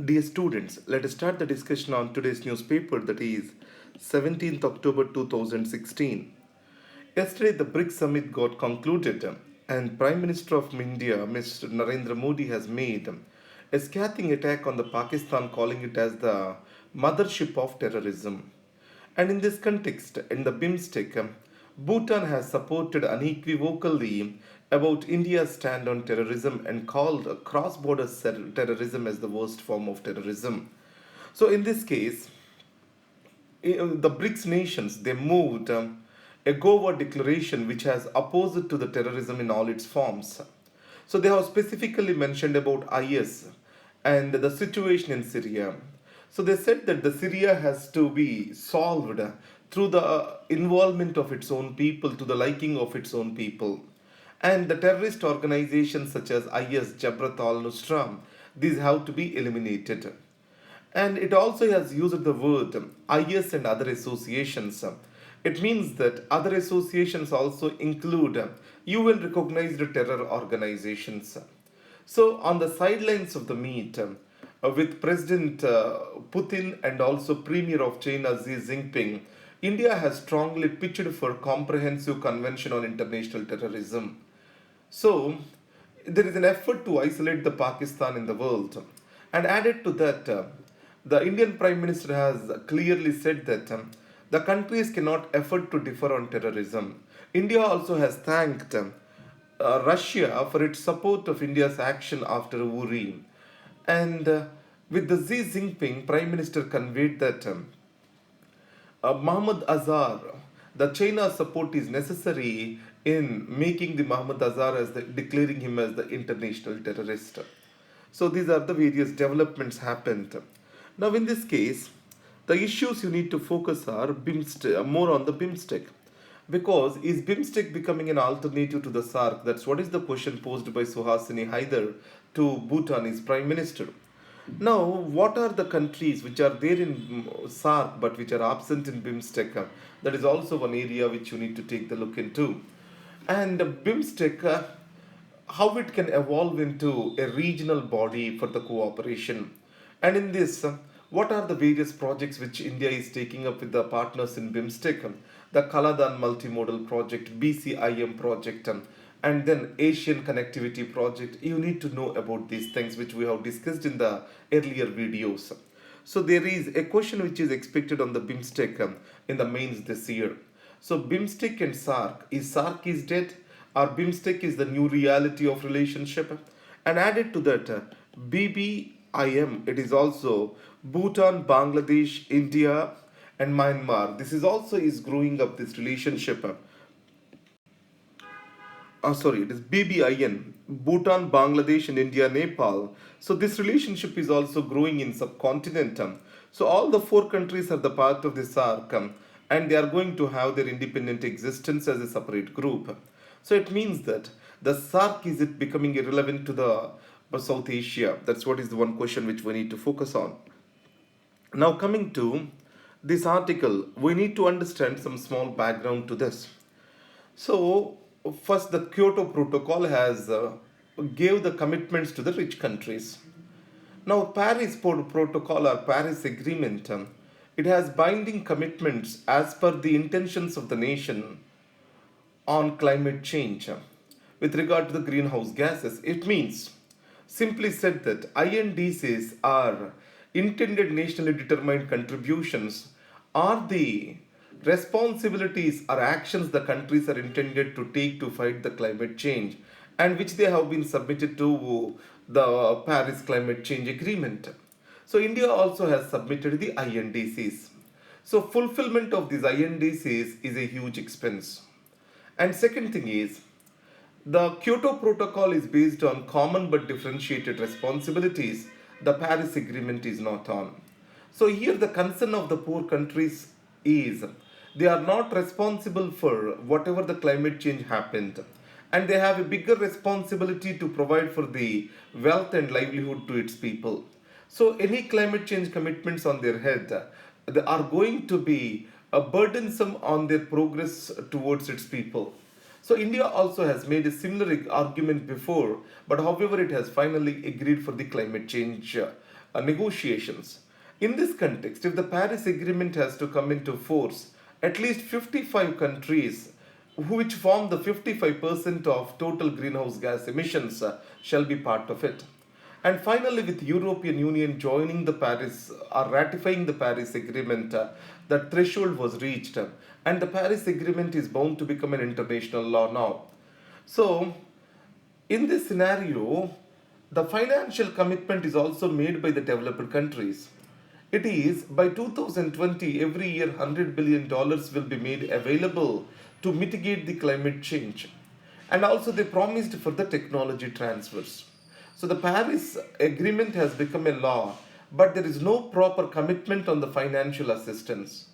Dear students, let us start the discussion on today's newspaper, that is 17th October 2016. Yesterday, the BRICS summit got concluded, and Prime Minister of India, Mr. Narendra Modi, has made a scathing attack on the Pakistan, calling it as the mothership of terrorism. And in this context, in the BIMSTEC, Bhutan has supported unequivocally about India's stand on terrorism and called cross-border terrorism as the worst form of terrorism. So in this case, the BRICS nations, they moved a Goa declaration which has opposed to the terrorism in all its forms. So they have specifically mentioned about IS and the situation in Syria. So they said that the Syria has to be solved through the involvement of its own people, to the liking of its own people. And the terrorist organizations such as IS, Jabhat al-Nusra, these have to be eliminated. And it also has used the word IS and other associations. It means that other associations also include UN recognized terror organizations. So, on the sidelines of the meet, with President Putin and also Premier of China Xi Jinping, India has strongly pitched for comprehensive convention on international terrorism. So, there is an effort to isolate the Pakistan in the world. And added to that, the Indian Prime Minister has clearly said that the countries cannot afford to differ on terrorism. India also has thanked Russia for its support of India's action after Uri. And with the Xi Jinping, Prime Minister conveyed that Muhammad Azhar, the China support is necessary in making the Muhammad Azhar as declaring him as the international terrorist. So these are the various developments happened. Now in this case, the issues you need to focus are BIMSTEC, more on the BIMSTEC. Because is BIMSTEC becoming an alternative to the SARC? That's what is the question posed by Suhasini Haidar to Bhutanese Prime Minister. Now, what are the countries which are there in SARC but which are absent in BIMSTEC? That is also one area which you need to take the look into. And BIMSTEC, how it can evolve into a regional body for the cooperation. And in this, what are the various projects which India is taking up with the partners in BIMSTEC? The Kaladan Multimodal Project, BCIM project, and then Asian Connectivity Project. You need to know about these things which we have discussed in the earlier videos. So there is a question which is expected on the BIMSTEC in the mains this year. So BIMSTEC and SARC, is SARC is dead or BIMSTEC is the new reality of relationship? And added to that, BBIM, it is also Bhutan, Bangladesh, India, and Myanmar. This is also is growing up this relationship. Sorry, it is BBIN, Bhutan, Bangladesh, and India, Nepal. So this relationship is also growing in subcontinent. So all the four countries are the part of the SARC, and they are going to have their independent existence as a separate group. So it means that the SARC is it becoming irrelevant to the South Asia? That's what is the one question which we need to focus on. Now coming to this article, we need to understand some small background to this. So first, the Kyoto Protocol has gave the commitments to the rich countries. Now, Paris Protocol or Paris Agreement, it has binding commitments as per the intentions of the nation on climate change with regard to the greenhouse gases. It means, simply said, that INDCs are intended nationally determined contributions are the responsibilities or actions the countries are intended to take to fight the climate change and which they have been submitted to the Paris Climate Change Agreement. So India also has submitted the INDCs. So fulfillment of these INDCs is a huge expense. And second thing is, the Kyoto Protocol is based on common but differentiated responsibilities. The Paris Agreement is not on. So here the concern of the poor countries is they are not responsible for whatever the climate change happened, and they have a bigger responsibility to provide for the wealth and livelihood to its people. So any climate change commitments on their head, they are going to be burdensome on their progress towards its people. So India also has made a similar argument before, but however it has finally agreed for the climate change negotiations. In this context, if the Paris Agreement has to come into force, at least 55 countries which form the 55% of total greenhouse gas emissions shall be part of it. And finally, with European Union joining the Paris or ratifying the Paris Agreement, the threshold was reached, and the Paris Agreement is bound to become an international law now. So, in this scenario, the financial commitment is also made by the developed countries. It is by 2020, every year $100 billion will be made available to mitigate the climate change. And also, they promised for the technology transfers. So, the Paris Agreement has become a law, but there is no proper commitment on the financial assistance.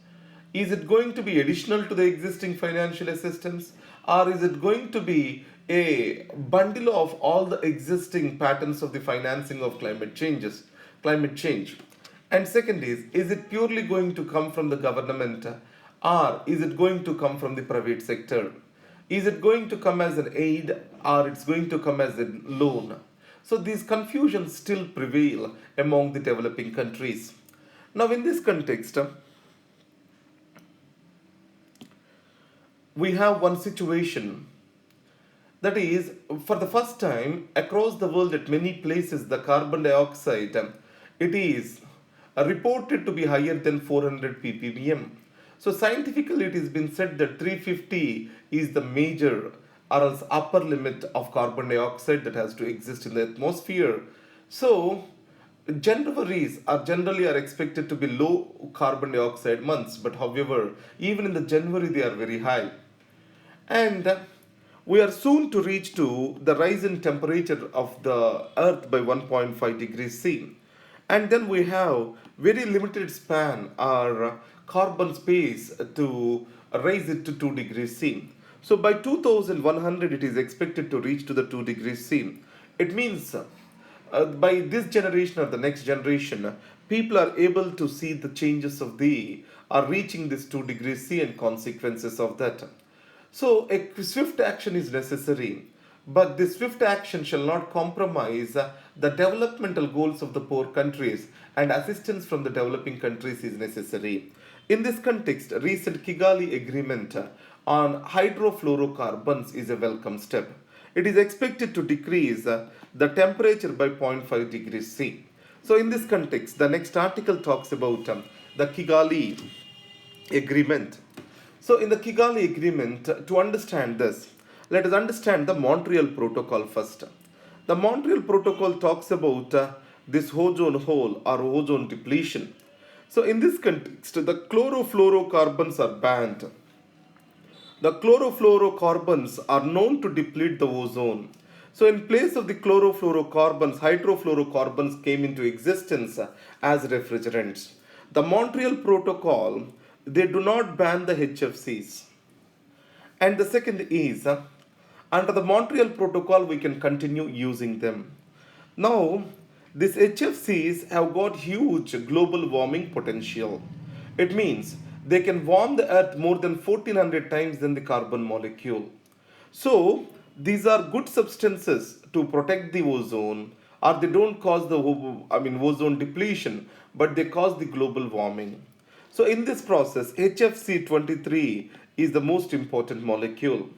Is it going to be additional to the existing financial assistance, or is it going to be a bundle of all the existing patterns of the financing of climate change? And second is it purely going to come from the government, or is it going to come from the private sector? Is it going to come as an aid, or it's going to come as a loan? So these confusions still prevail among the developing countries. Now, in this context, we have one situation, that is, for the first time across the world at many places, the carbon dioxide, it is reported to be higher than 400 ppm. So scientifically it has been said that 350 is the major or else upper limit of carbon dioxide that has to exist in the atmosphere. So Januaries are generally are expected to be low carbon dioxide months, but however, even in the January they are very high. And we are soon to reach to the rise in temperature of the earth by 1.5 degrees C. And then we have very limited span or carbon space to raise it to 2 degrees C. So by 2100 it is expected to reach to the 2 degrees C. It means by this generation or the next generation, people are able to see the changes of the are reaching this 2 degrees C and consequences of that. So a swift action is necessary, but this swift action shall not compromise the developmental goals of the poor countries, and assistance from the developing countries is necessary. In this context, recent Kigali Agreement on hydrofluorocarbons is a welcome step. It is expected to decrease the temperature by 0.5 degrees C. So in this context, the next article talks about the Kigali Agreement. So in the Kigali Agreement, to understand this, let us understand the Montreal Protocol first. The Montreal Protocol talks about this ozone hole or ozone depletion. So in this context, the chlorofluorocarbons are banned. The chlorofluorocarbons are known to deplete the ozone. So in place of the chlorofluorocarbons, hydrofluorocarbons came into existence as refrigerants. The Montreal Protocol, they do not ban the HFCs. And the second is, under the Montreal Protocol, we can continue using them. Now, these HFCs have got huge global warming potential. It means they can warm the earth more than 1400 times than the carbon molecule. So, these are good substances to protect the ozone, or they don't cause the ozone depletion, but they cause the global warming. So in this process, HFC-23 is the most important molecule.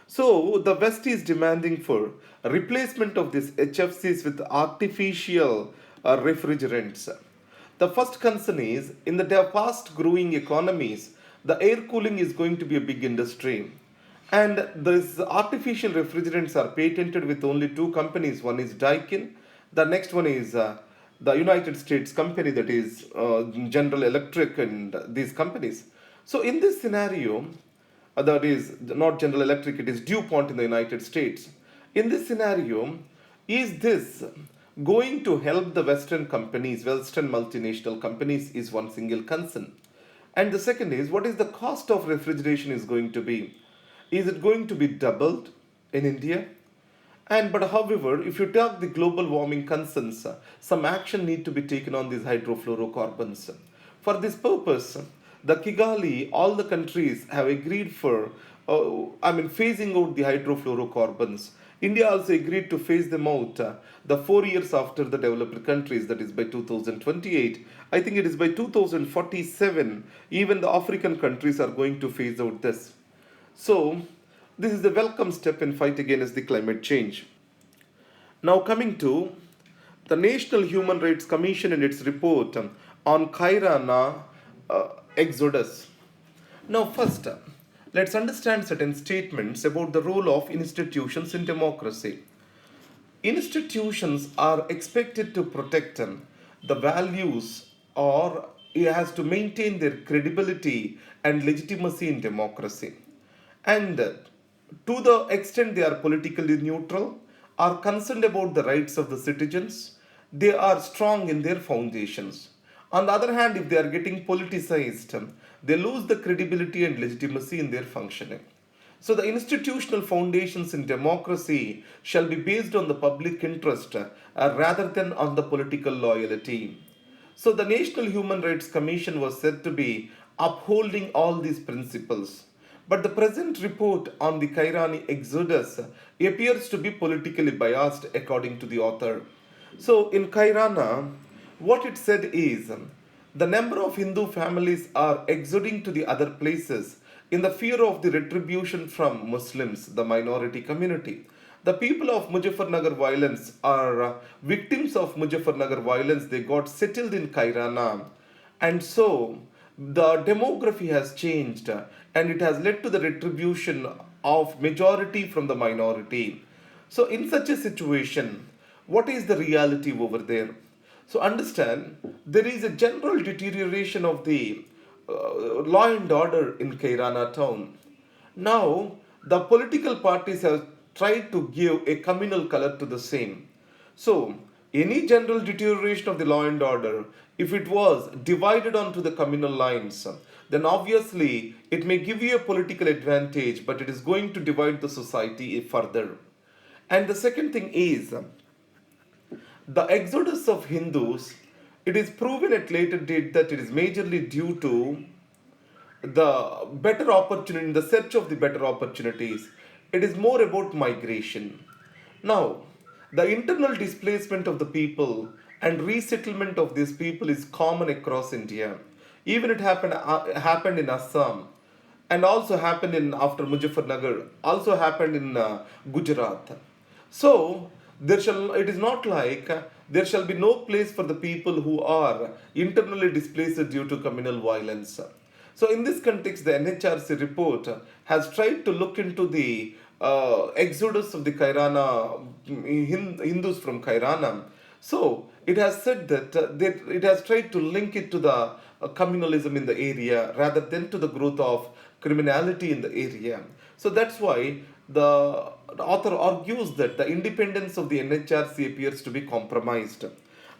So the West is demanding for a replacement of these HFCs with artificial refrigerants. The first concern is, in the fast growing economies, the air cooling is going to be a big industry. And these artificial refrigerants are patented with only two companies. One is Daikin, the next one is the United States company, that is General Electric and these companies. So in this scenario, that is not General Electric, it is DuPont in the United States. In this scenario, is this going to help the Western companies, Western multinational companies, is one single concern. And the second is, what is the cost of refrigeration is going to be? Is it going to be doubled in India? But however, if you talk the global warming concerns, some action need to be taken on these hydrofluorocarbons. For this purpose, the Kigali, all the countries have agreed for, phasing out the hydrofluorocarbons. India also agreed to phase them out the 4 years after the developed countries, that is by 2028. I think it is by 2047, even the African countries are going to phase out this. So, this is a welcome step in fight against the climate change. Now, coming to the National Human Rights Commission in its report on Kairana Exodus. Now, first, let's understand certain statements about the role of institutions in democracy. Institutions are expected to protect the values, or it has to maintain their credibility and legitimacy in democracy. And to the extent they are politically neutral, are concerned about the rights of the citizens, they are strong in their foundations. On the other hand, if they are getting politicized, they lose the credibility and legitimacy in their functioning. So, the institutional foundations in democracy shall be based on the public interest rather than on the political loyalty. So, the National Human Rights Commission was said to be upholding all these principles. But the present report on the Kairani exodus appears to be politically biased, according to the author. So, in Kairana, what it said is the number of Hindu families are exoding to the other places in the fear of the retribution from Muslims, the minority community. The people of Muzaffarnagar violence are victims of Muzaffarnagar violence. They got settled in Kairana, and so the demography has changed and it has led to the retribution of majority from the minority. So, in such a situation, what is the reality over there? So, understand there is a general deterioration of the law and order in Kairana town. Now, the political parties have tried to give a communal color to the same. So, any general deterioration of the law and order, if it was divided onto the communal lines, then obviously it may give you a political advantage, but it is going to divide the society further. And the second thing is the exodus of Hindus. It is proven at later date that it is majorly due to the better opportunity, in the search of the better opportunities. It is more about migration. Now, the internal displacement of the people and resettlement of these people is common across India. Even it happened in Assam, and also happened in after Muzaffarnagar, also happened in Gujarat. So there shall it is not like there shall be no place for the people who are internally displaced due to communal violence. So in this context, the NHRC report has tried to look into the exodus of the Kairana Hindus from Kairana. So it has said that it has tried to link it to the communalism in the area rather than to the growth of criminality in the area. So that's why the author argues that the independence of the NHRC appears to be compromised.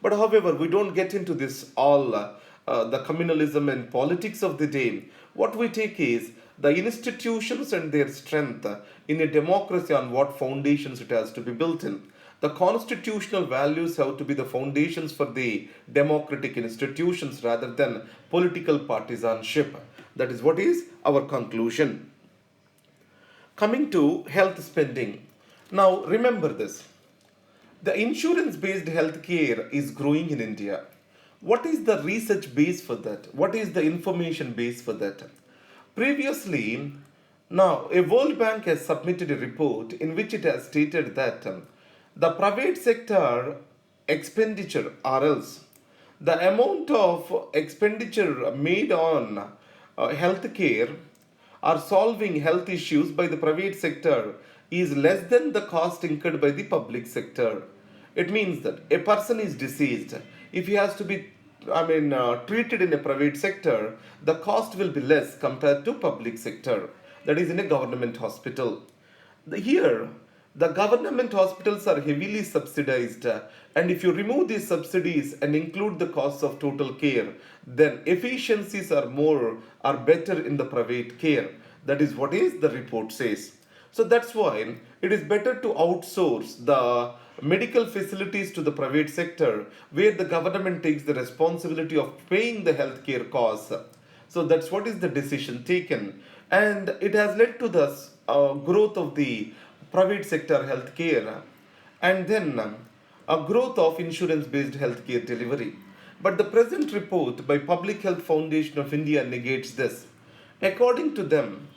But however, we don't get into this all the communalism and politics of the day. What we take is the institutions and their strength in a democracy, on what foundations it has to be built in. The constitutional values have to be the foundations for the democratic institutions rather than political partisanship. That is what is our conclusion. Coming to health spending. Now, remember this, the insurance based healthcare is growing in India. What is the research base for that? What is the information base for that? Previously, now a World Bank has submitted a report in which it has stated that the private sector expenditure, or else the amount of expenditure made on healthcare or solving health issues by the private sector is less than the cost incurred by the public sector. It means that a person is deceased. If he has to be, treated in a private sector, the cost will be less compared to public sector. That is in a government hospital. Here, the government hospitals are heavily subsidized, and if you remove these subsidies and include the costs of total care, then efficiencies are better in the private care. That is what is the report says. So that's why it is better to outsource the medical facilities to the private sector, where the government takes the responsibility of paying the healthcare costs. So that's what is the decision taken, and it has led to the growth of the private sector healthcare, and then a growth of insurance-based healthcare delivery. But the present report by Public Health Foundation of India negates this. According to them,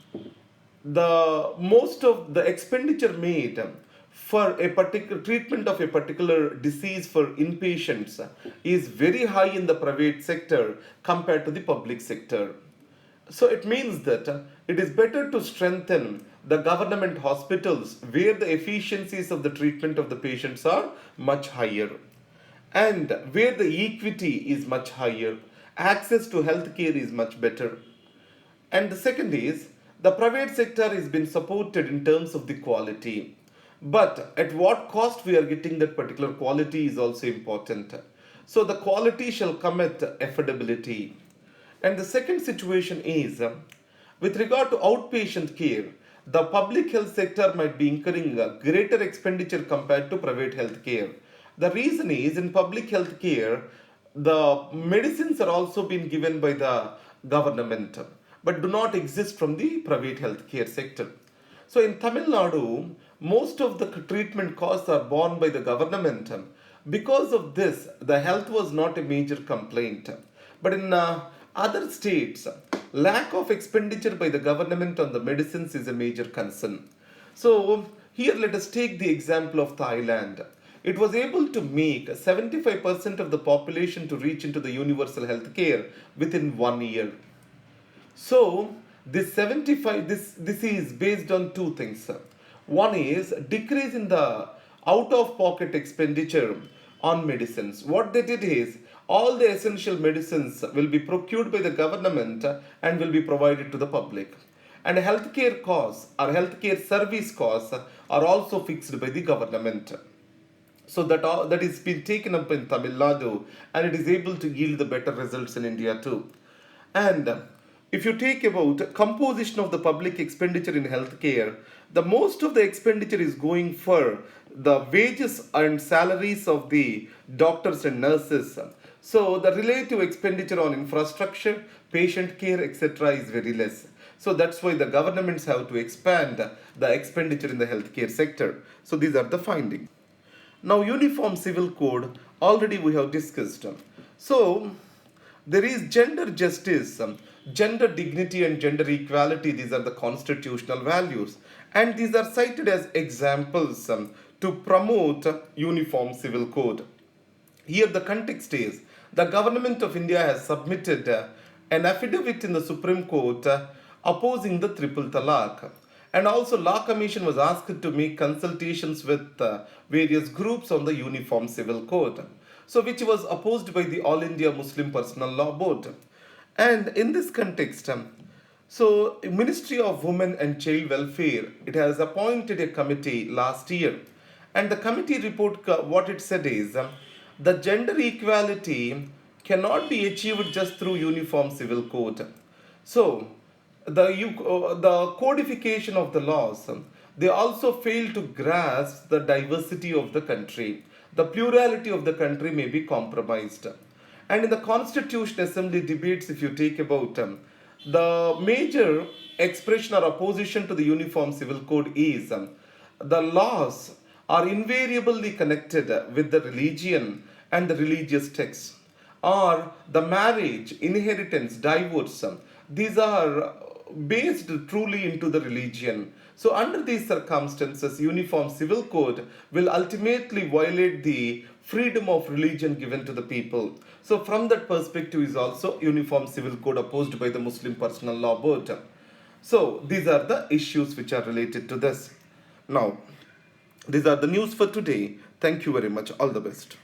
the most of the expenditure made for a particular treatment of a particular disease for inpatients is very high in the private sector compared to the public sector. So it means that it is better to strengthen the government hospitals where the efficiencies of the treatment of the patients are much higher and where the equity is much higher, access to healthcare is much better. And the second is the private sector has been supported in terms of the quality. But at what cost we are getting that particular quality is also important. So the quality shall come at affordability. And the second situation is with regard to outpatient care, the public health sector might be incurring a greater expenditure compared to private health care. The reason is in public health care, the medicines are also being given by the government but do not exist from the private healthcare sector. So in Tamil Nadu, most of the treatment costs are borne by the government. Because of this, the health was not a major complaint. But in other states, lack of expenditure by the government on the medicines is a major concern. So here let us take the example of Thailand. It was able to make 75% of the population to reach into the universal health care within 1 year. So this 75 this is based on two things. One is decrease in the out of pocket expenditure on medicines. What they did is all the essential medicines will be procured by the government and will be provided to the public. And healthcare costs or healthcare service costs are also fixed by the government. So that is been taken up in Tamil Nadu and it is able to yield the better results in India too. And if you take about composition of the public expenditure in healthcare, the most of the expenditure is going for the wages and salaries of the doctors and nurses. So the relative expenditure on infrastructure, patient care, etc. is very less. So that's why the governments have to expand the expenditure in the healthcare sector. So these are the findings. Now uniform civil code already we have discussed. So there is gender justice, gender dignity and gender equality. These are the constitutional values and these are cited as examples to promote uniform civil code. Here the context is the government of India has submitted an affidavit in the Supreme Court opposing the triple talaq. And also Law Commission was asked to make consultations with various groups on the Uniform Civil Code. So which was opposed by the All India Muslim Personal Law Board. And in this context, so Ministry of Women and Child Welfare, it has appointed a committee last year. And the committee report, what it said is, the gender equality cannot be achieved just through Uniform Civil Code. So the codification of the laws, they also fail to grasp the diversity of the country. The plurality of the country may be compromised. And in the Constitution Assembly debates, if you take about the major expression or opposition to the Uniform Civil Code is the laws are invariably connected with the religion and the religious texts, or the marriage, inheritance, divorce. These are based truly into the religion. So under these circumstances, Uniform Civil Code will ultimately violate the freedom of religion given to the people. So from that perspective is also Uniform Civil Code opposed by the Muslim Personal Law Board. So these are the issues which are related to this. Now, these are the news for today. Thank you very much. All the best.